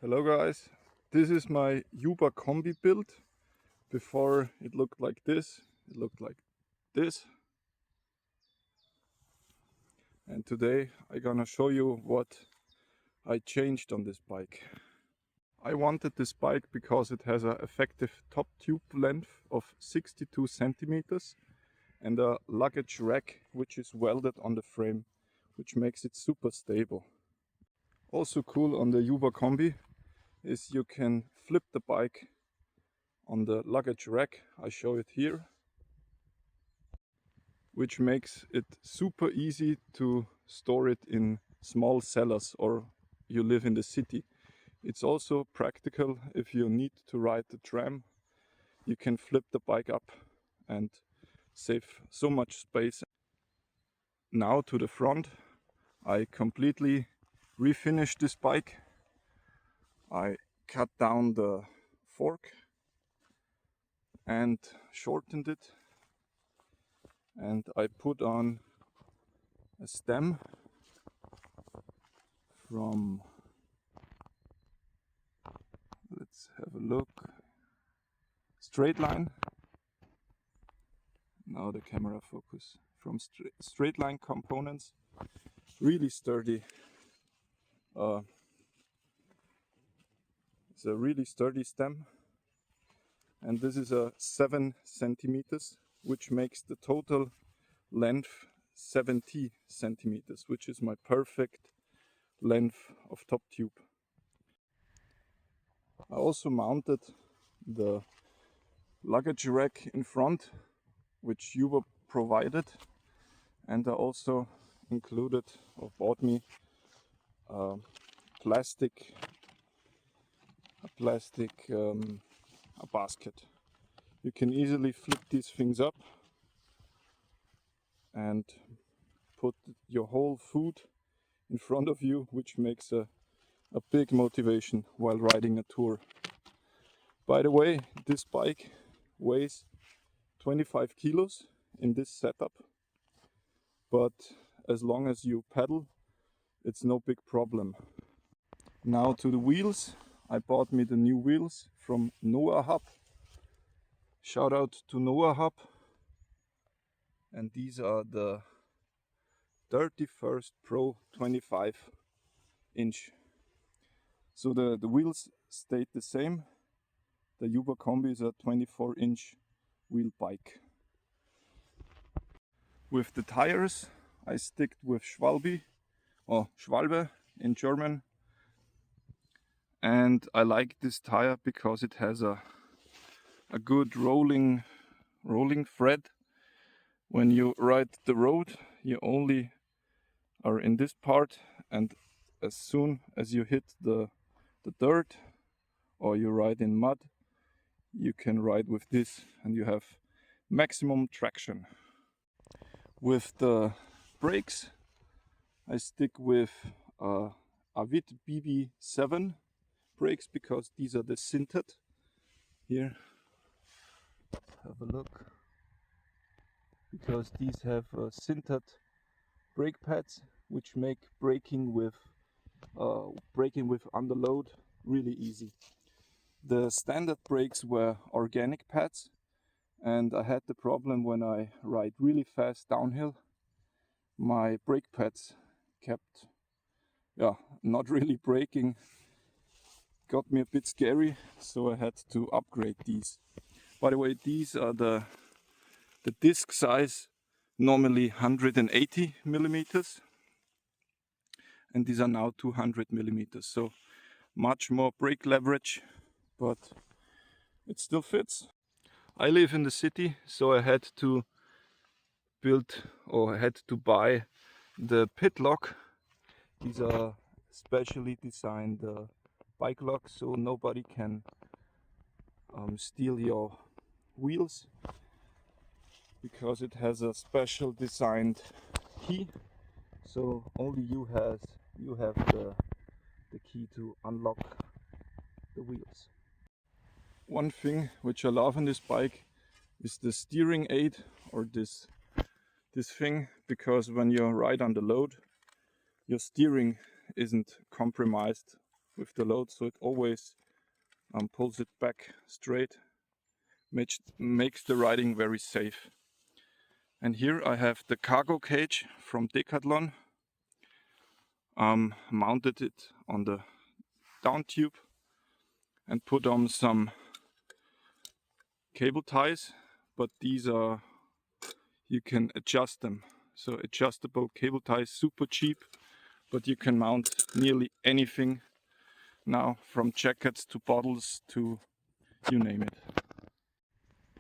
Hello guys, this is my Yuba Kombi build. Before it looked like this, it looked like this. And today I'm gonna show you what I changed on this bike. I wanted this bike because it has an effective top tube length of 62 centimeters and a luggage rack which is welded on the frame, which makes it super stable. Also cool on the Yuba Kombi is you can flip the bike on the luggage rack. I show it here, which makes it super easy to store it in small cellars or you live in the city. It's also practical if you need to ride the tram. You can flip the bike up and save so much space. Now to the front, I completely refinished this bike. I cut down the fork and shortened it, and I put on a stem from, let's have a look, straight line. Now the camera focus. From straight line components, really sturdy. It's a really sturdy stem, and this is a 7 centimeters, which makes the total length 70 centimeters, which is my perfect length of top tube. I also mounted the luggage rack in front, which Yuba provided, and I also included or bought me a plastic basket. You can easily flip these things up and put your whole food in front of you, which makes a big motivation while riding a tour. By the way, this bike weighs 25 kilos in this setup, but as long as you pedal, it's no big problem. Now to the wheels. I bought me the new wheels from Noah Hub. Shout out to Noah Hub. And these are the 31st Pro 25 inch. So the wheels stayed the same. The Yuba Kombi is a 24-inch wheel bike. With the tires, I stick with Schwalbe or Schwalbe in German. And I like this tire because it has a good rolling thread. When you ride the road, you only are in this part, and as soon as you hit the dirt or you ride in mud, you can ride with this and you have maximum traction. With the brakes, I stick with Avit BB7 brakes because these are the sintered. Here, have a look. Because these have sintered brake pads, which make braking with underload really easy. The standard brakes were organic pads, and I had the problem when I ride really fast downhill. My brake pads kept not really braking. Got me a bit scary, so I had to upgrade these. By the way, these are the disc size, normally 180 millimeters, and these are now 200 millimeters, so much more brake leverage, but it still fits. I live in the city, so I had to buy the pit lock. These are specially designed bike locks, so nobody can steal your wheels, because it has a special designed key, so only you have the key to unlock the wheels. One thing which I love on this bike is the steering aid, or this thing, because when you ride on the load, your steering isn't compromised with the load, so it always pulls it back straight, makes the riding very safe. And here I have the cargo cage from Decathlon. Mounted it on the down tube and put on some cable ties, but these are, you can adjust them. So adjustable cable ties, super cheap, but you can mount nearly anything now, from jackets to bottles to you name it.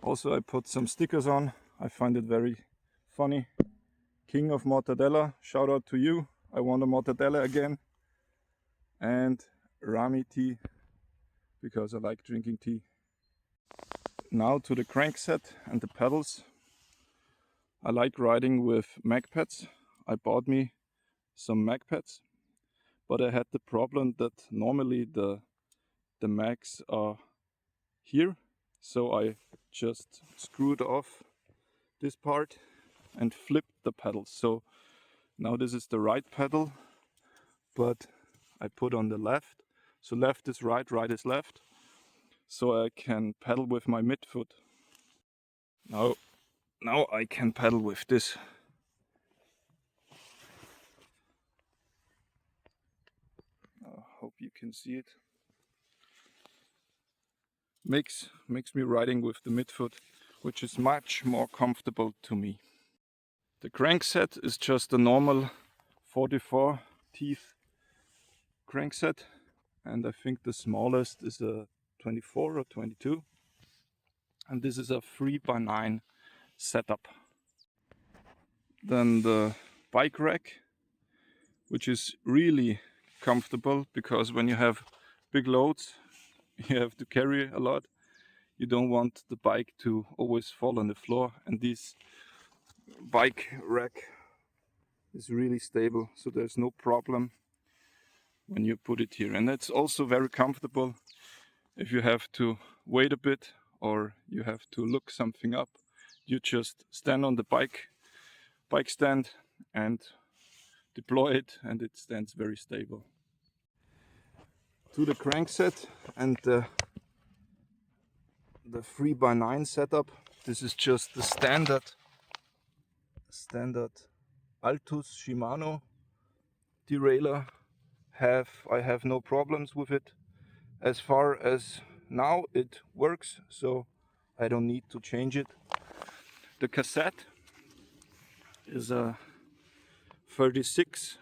Also, I put some stickers on. I find it very funny. King of Mortadella, shout out to you. I want a mortadella again. And Rami tea, because I like drinking tea. Now to the crankset and the pedals. I like riding with mag pads. I bought me some mag pads, but I had the problem that normally the mags are here, so I just screwed off this part and flipped the pedals. So now this is the right pedal, but I put on the left. So left is right, right is left, so I can pedal with my midfoot. Now I can pedal with this. I hope you can see it. Makes me riding with the midfoot, which is much more comfortable to me. The crankset is just a normal 44 teeth crankset, and I think the smallest is a 24 or 22, and this is a 3x9 setup. Then the bike rack, which is really comfortable, because when you have big loads you have to carry a lot, you don't want the bike to always fall on the floor, and this bike rack is really stable, so there's no problem when you put it here. And it's also very comfortable if you have to wait a bit or you have to look something up. You just stand on the bike stand and deploy it, and it stands very stable. To the crankset and the 3x9 setup. This is just the standard Altus Shimano derailleur. I have no problems with it. As far as now it works, so I don't need to change it. The cassette is a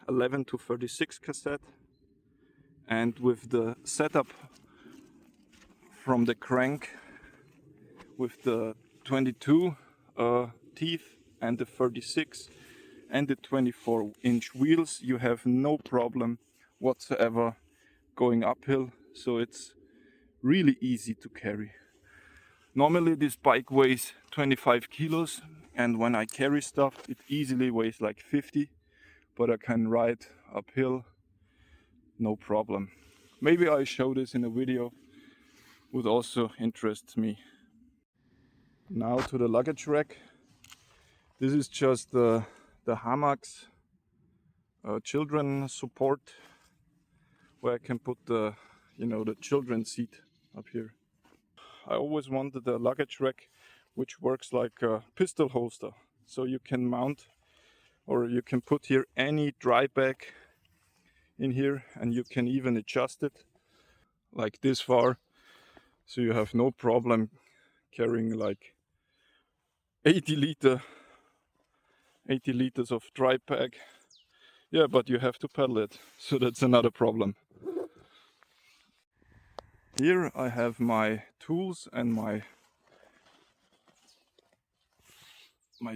11 to 36 cassette, and with the setup from the crank with the 22 teeth and the 36 and the 24-inch wheels, you have no problem whatsoever going uphill, so it's really easy to carry. Normally this bike weighs 25 kilos, and when I carry stuff it easily weighs like 50, but I can ride uphill no problem. Maybe I show this in a video, would also interest me. Now to the luggage rack. This is just the Hamax children support, where I can put the the children's seat up here. I always wanted a luggage rack which works like a pistol holster, so you can mount, or you can put here any dry bag in here, and you can even adjust it like this far, so you have no problem carrying like 80 liters of dry bag. Yeah, but you have to pedal it, so that's another problem. Here I have my tools and my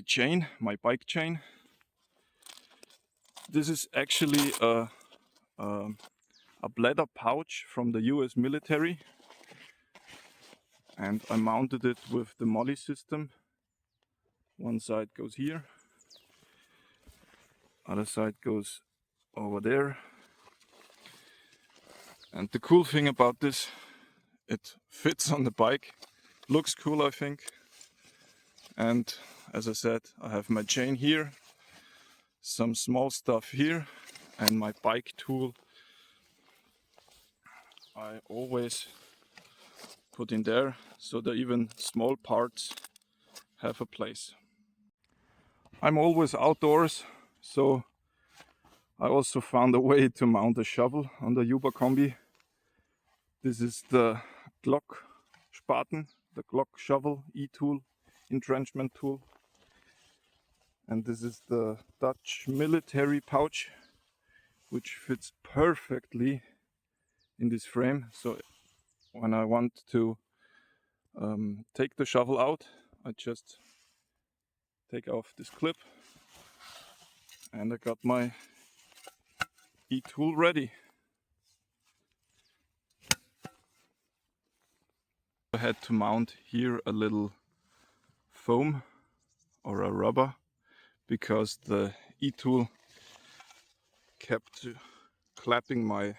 chain, my bike chain. This is actually a bladder pouch from the US military, and I mounted it with the molly system. One side goes here, other side goes over there. And the cool thing about this, it fits on the bike, looks cool I think. And as I said, I have my chain here, some small stuff here, and my bike tool I always put in there so that even small parts have a place. I'm always outdoors, so I also found a way to mount a shovel on the Yuba Kombi. This is the Glock Spaten, the Glock shovel E-tool, entrenchment tool. And this is the Dutch military pouch, which fits perfectly in this frame. So when I want to take the shovel out, I just take off this clip and I got my E-tool ready. I had to mount here a little foam or a rubber because the E-tool kept clapping my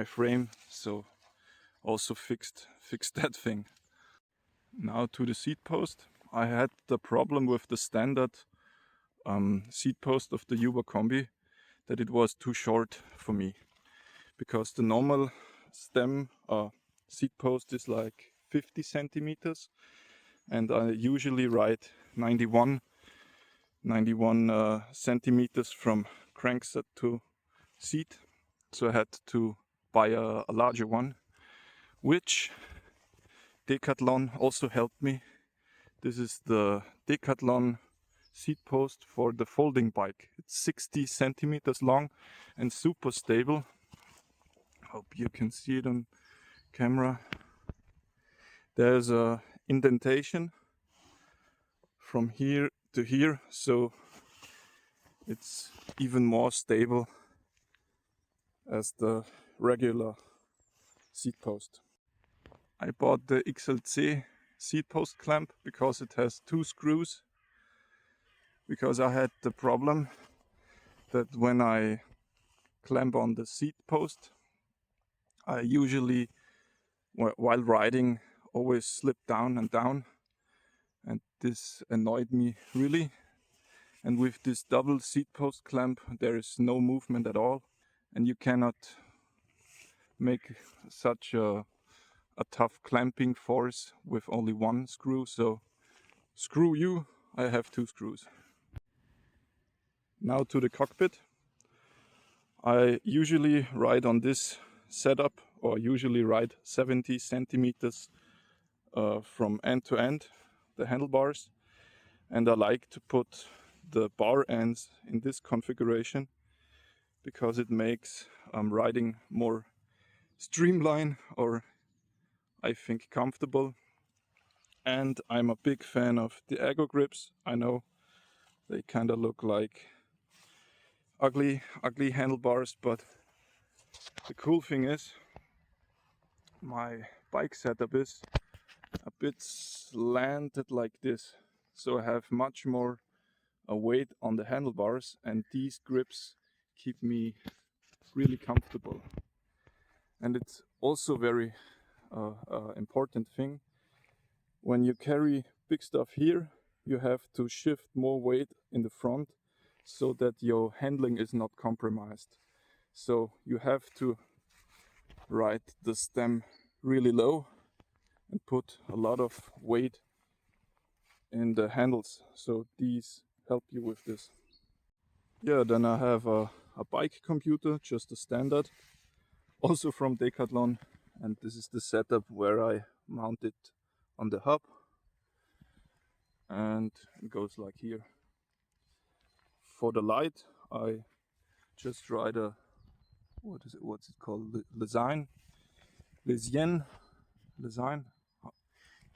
frame, so also fixed that thing. Now to the seat post. I had the problem with the standard seat post of the Yuba Kombi that it was too short for me, because the normal stem seat post is like 50 centimeters and I usually ride 91 centimeters from crankset to seat, so I had to buy a larger one, which Decathlon also helped me. This is the Decathlon seat post for the folding bike. It's 60 centimeters long and super stable. Hope you can see it on camera. There's a indentation from here to here, so it's even more stable as the regular seat post. I bought the XLC seat post clamp because it has 2 screws, because I had the problem that when I clamp on the seat post, I usually, while riding, always slip down and down, and this annoyed me really. And with this double seat post clamp there is no movement at all, and you cannot make such a tough clamping force with only 1 screw, so screw you, I have 2 screws. Now to the cockpit. I usually ride on this setup, or usually ride 70 centimeters from end to end, the handlebars, and I like to put the bar ends in this configuration because it makes riding more streamlined, or I think comfortable. And I'm a big fan of the Ergo grips. I know they kind of look like ugly handlebars, but the cool thing is my bike setup is a bit slanted like this, so I have much more weight on the handlebars, and these grips keep me really comfortable. And it's also very important thing, when you carry big stuff here, you have to shift more weight in the front so that your handling is not compromised. So you have to ride the stem really low and put a lot of weight in the handles, so these help you with this. Yeah, then I have a bike computer, just a standard, also from Decathlon, and this is the setup where I mount it on the hub, and it goes like here. For the light, I just ride a, what's it called, Lesign.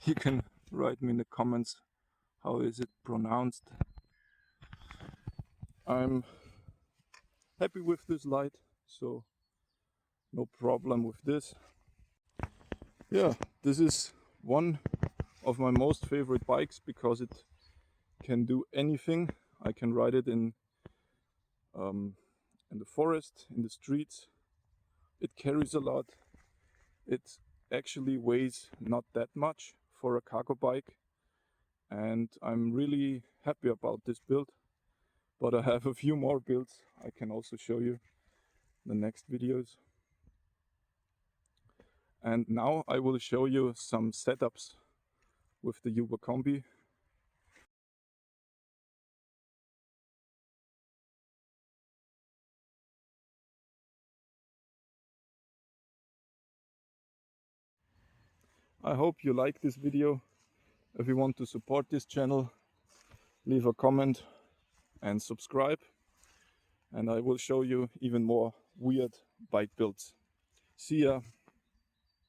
You can write me in the comments how is it pronounced. I'm happy with this light, so no problem with this. Yeah, this is one of my most favorite bikes because it can do anything. I can ride it in the forest, in the streets. It carries a lot. It actually weighs not that much for a cargo bike, and I'm really happy about this build. But I have a few more builds I can also show you in the next videos. And now I will show you some setups with the Yuba Kombi. I hope you like this video. If you want to support this channel, leave a comment and subscribe, and I will show you even more weird bike builds. See ya!